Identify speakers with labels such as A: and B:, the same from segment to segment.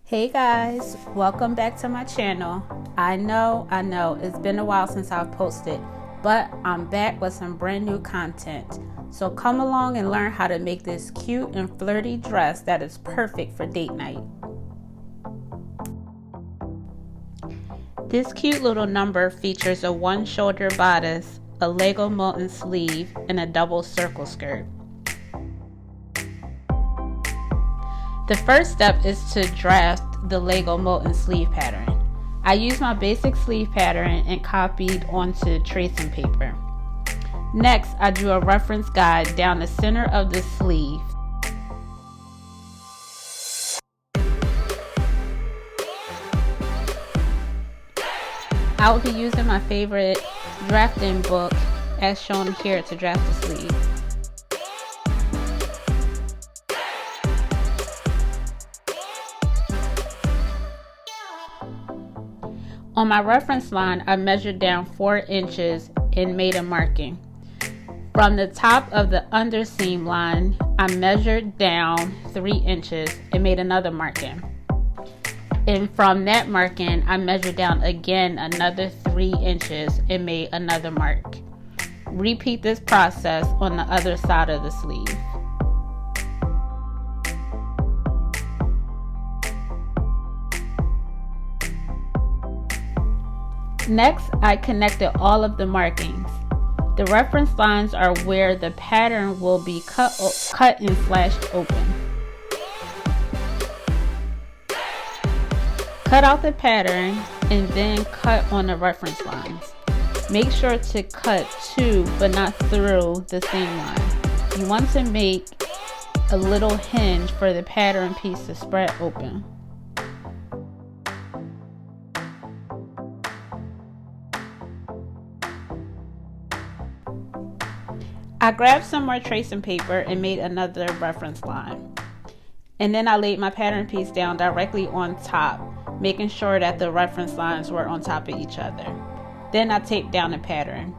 A: Hey guys, welcome back to my channel. I know it's been a while since I've posted, but I'm back with some brand new content. So come along and learn how to make this cute and flirty dress that is perfect for date night. This cute little number features a one shoulder bodice, a Lego mutton sleeve, and a double circle skirt. The first step is to draft the Lego mutton sleeve pattern. I used my basic sleeve pattern and copied onto tracing paper. Next, I drew a reference guide down the center of the sleeve. I will be using my favorite drafting book as shown here to draft the sleeve. On my reference line, I measured down 4 inches and made a marking. From the top of the underseam line, I measured down 3 inches and made another marking. And from that marking, I measured down again another 3 inches and made another mark. Repeat this process on the other side of the sleeve. Next, I connected all of the markings. The reference lines are where the pattern will be cut and slashed open. Cut out the pattern and then cut on the reference lines. Make sure to cut to but not through the seam line. You want to make a little hinge for the pattern piece to spread open. I grabbed some more tracing paper and made another reference line. And then I laid my pattern piece down directly on top, making sure that the reference lines were on top of each other. Then I taped down the pattern.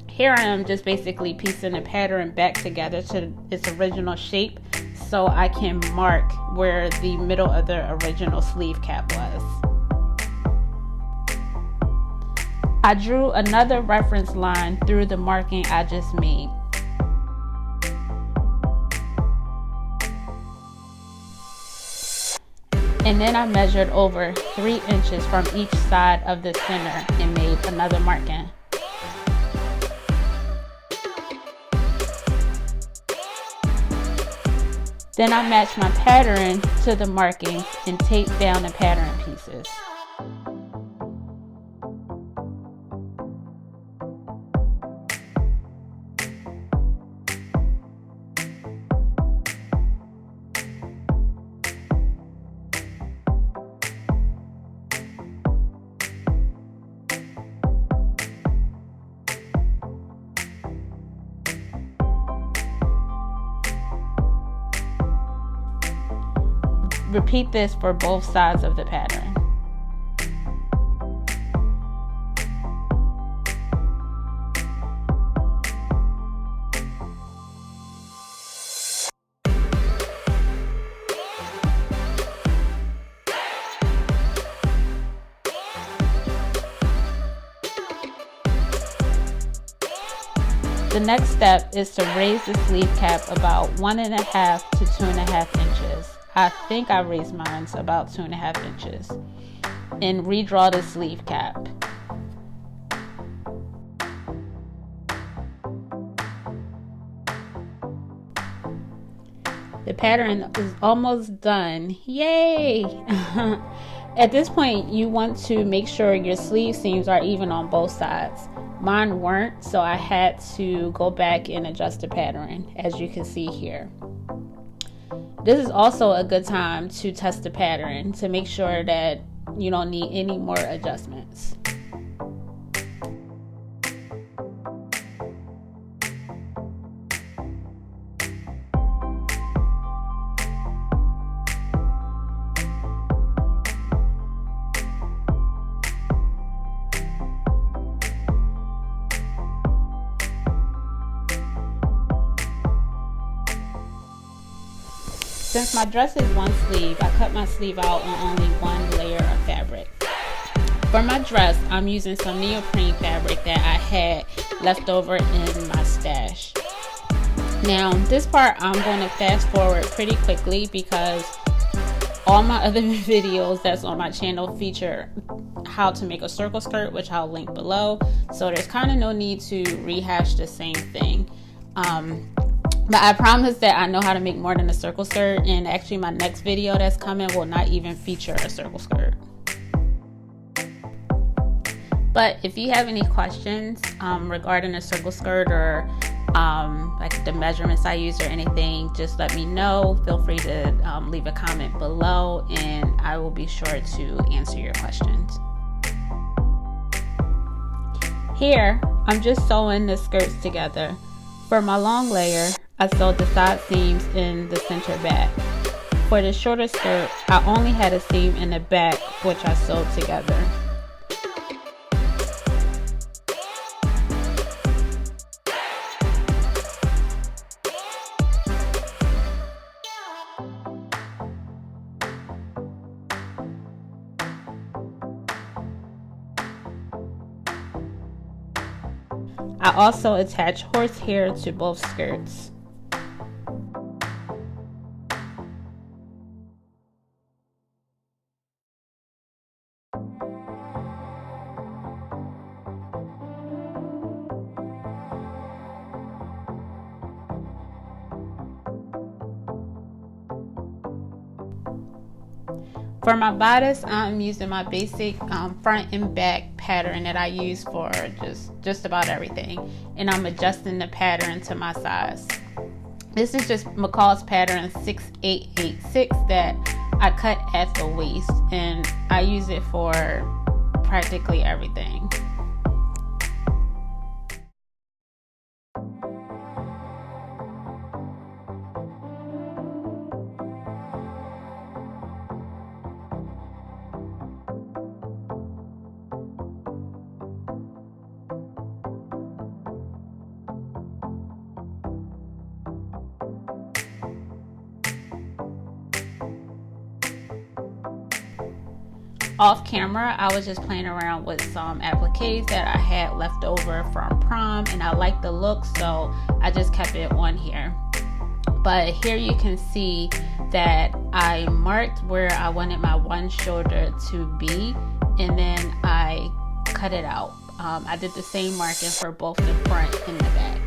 A: Here I am just basically piecing the pattern back together to its original shape so I can mark where the middle of the original sleeve cap was. I drew another reference line through the marking I just made. And then I measured over 3 inches from each side of the center and made another marking. Then I matched my pattern to the markings and taped down the pattern pieces. Repeat this for both sides of the pattern. The next step is to raise the sleeve cap about 1.5 to 2.5 inches. I think I raised mine to about 2.5 inches. And redraw the sleeve cap. The pattern is almost done. Yay! At this point, you want to make sure your sleeve seams are even on both sides. Mine weren't, so I had to go back and adjust the pattern, as you can see here. This is also a good time to test the pattern to make sure that you don't need any more adjustments. Since my dress is one sleeve, I cut my sleeve out on only one layer of fabric. For my dress, I'm using some neoprene fabric that I had left over in my stash. Now, this part I'm going to fast forward pretty quickly because all my other videos that's on my channel feature how to make a circle skirt, which I'll link below. So there's kind of no need to rehash the same thing. But I promise that I know how to make more than a circle skirt, and actually my next video that's coming will not even feature a circle skirt. But if you have any questions regarding a circle skirt or like the measurements I use or anything, just let me know. Feel free to leave a comment below and I will be sure to answer your questions. Here, I'm just sewing the skirts together. For my long layer, I sewed the side seams in the center back. For the shorter skirt, I only had a seam in the back, which I sewed together. I also attach horsehair to both skirts. For my bodice, I'm using my basic front and back pattern that I use for just about everything, and I'm adjusting the pattern to my size. This is just McCall's pattern 6886 that I cut at the waist, and I use it for practically everything. Off camera, I was just playing around with some appliques that I had left over from prom, and I liked the look, so I just kept it on here. But here you can see that I marked where I wanted my one shoulder to be, and then I cut it out. I did the same marking for both the front and the back.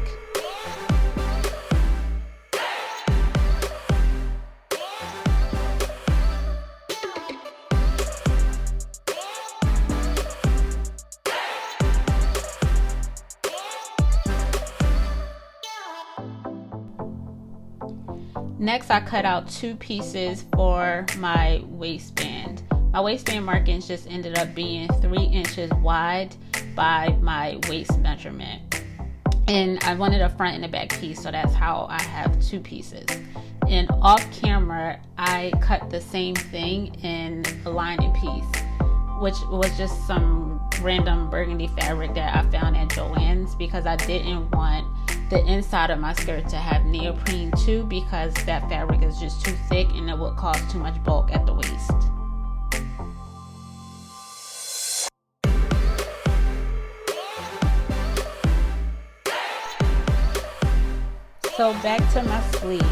A: Next, I cut out two pieces for my waistband. My waistband markings just ended up being 3 inches wide by my waist measurement. And I wanted a front and a back piece, so that's how I have two pieces. And off camera, I cut the same thing in a lining piece, which was just some random burgundy fabric that I found at Joann's because I didn't want the inside of my skirt to have neoprene too, because that fabric is just too thick and it would cause too much bulk at the waist. So back to my sleeve.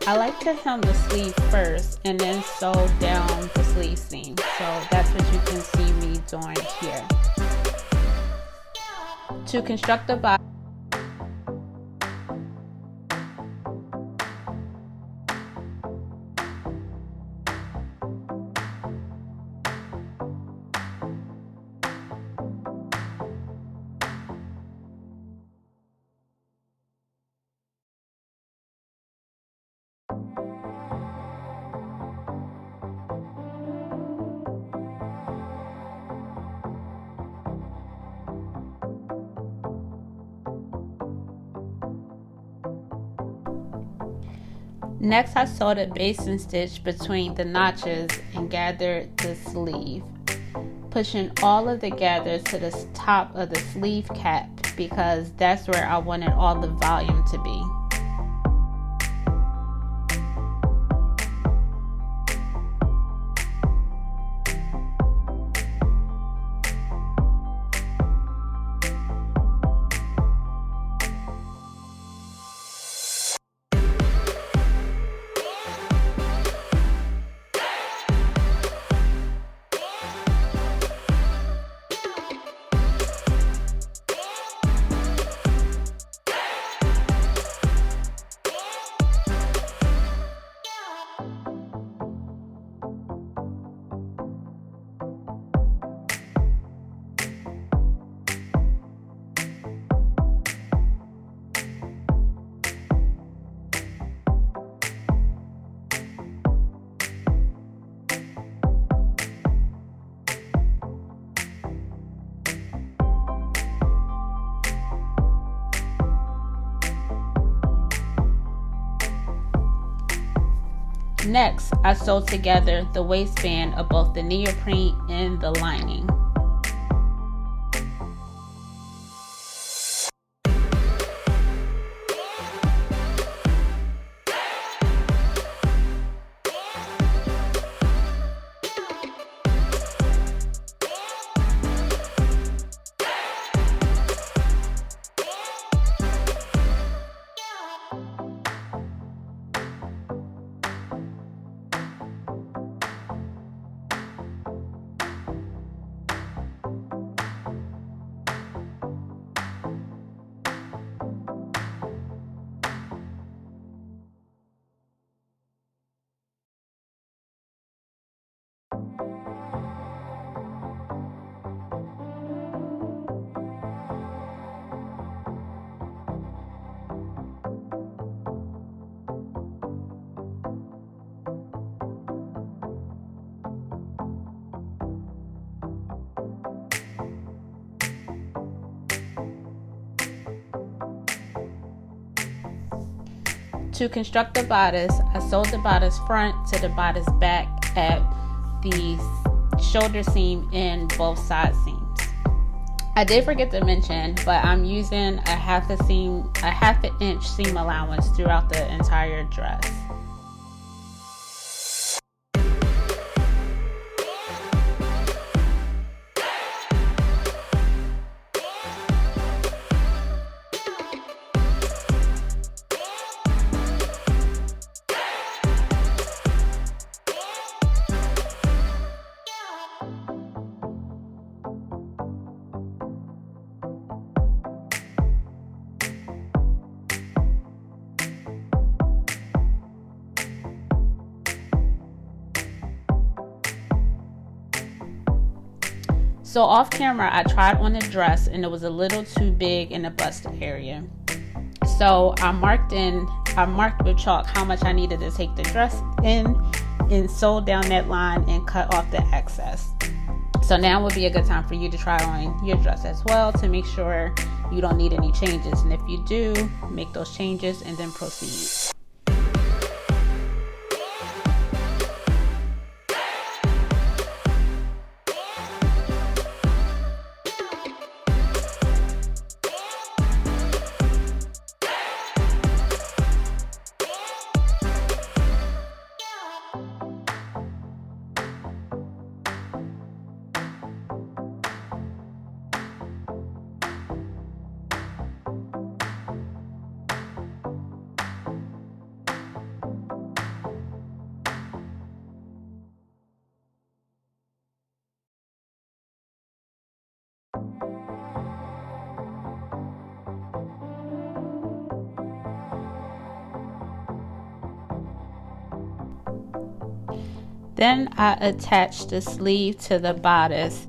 A: I like to hem the sleeve first and then sew down the sleeve seam. So that's what you can see me doing here. To construct the body, next, I sewed a basin stitch between the notches and gathered the sleeve, pushing all of the gathers to the top of the sleeve cap because that's where I wanted all the volume to be. Next, I sewed together the waistband of both the neoprene and the lining. To construct the bodice, I sewed the bodice front to the bodice back at the shoulder seam and both side seams. I did forget to mention, but I'm using a half an inch seam allowance throughout the entire dress. So off camera, I tried on the dress and it was a little too big in the bust area. So I marked with chalk how much I needed to take the dress in and sewed down that line and cut off the excess. So now would be a good time for you to try on your dress as well to make sure you don't need any changes. And if you do, make those changes and then proceed. Then I attached the sleeve to the bodice.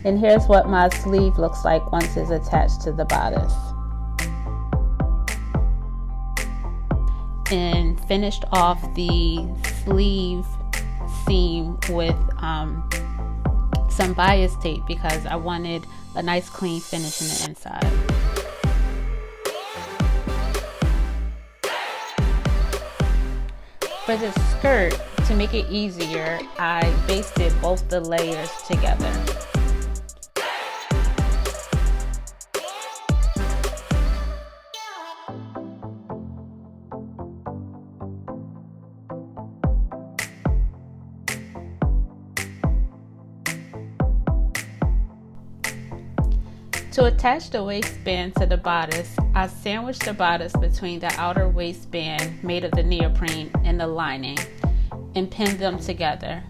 A: And here's what my sleeve looks like once it's attached to the bodice. And finished off the sleeve seam with some bias tape because I wanted a nice clean finish in the inside. For the skirt, to make it easier, I basted both the layers together. To attach the waistband to the bodice, I sandwiched the bodice between the outer waistband made of the neoprene and the lining and pinned them together.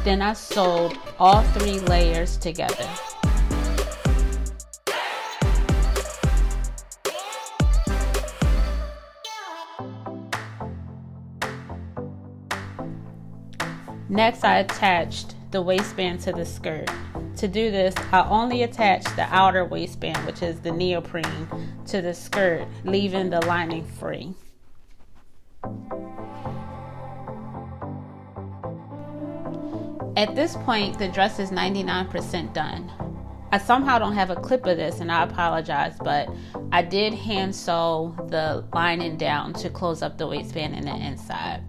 A: Then I sewed all 3 layers together. Next, I attached the waistband to the skirt. To do this, I only attached the outer waistband, which is the neoprene, to the skirt, leaving the lining free. At this point, the dress is 99% done. I somehow don't have a clip of this, and I apologize, but I did hand sew the lining down to close up the waistband in the inside.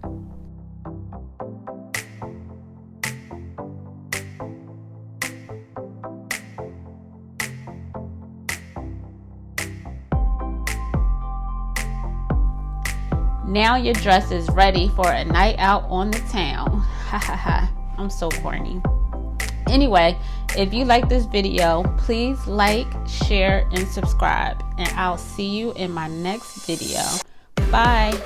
A: Now your dress is ready for a night out on the town. Ha ha ha. I'm so corny. Anyway, if you like this video, please like, share, and subscribe. And I'll see you in my next video. Bye.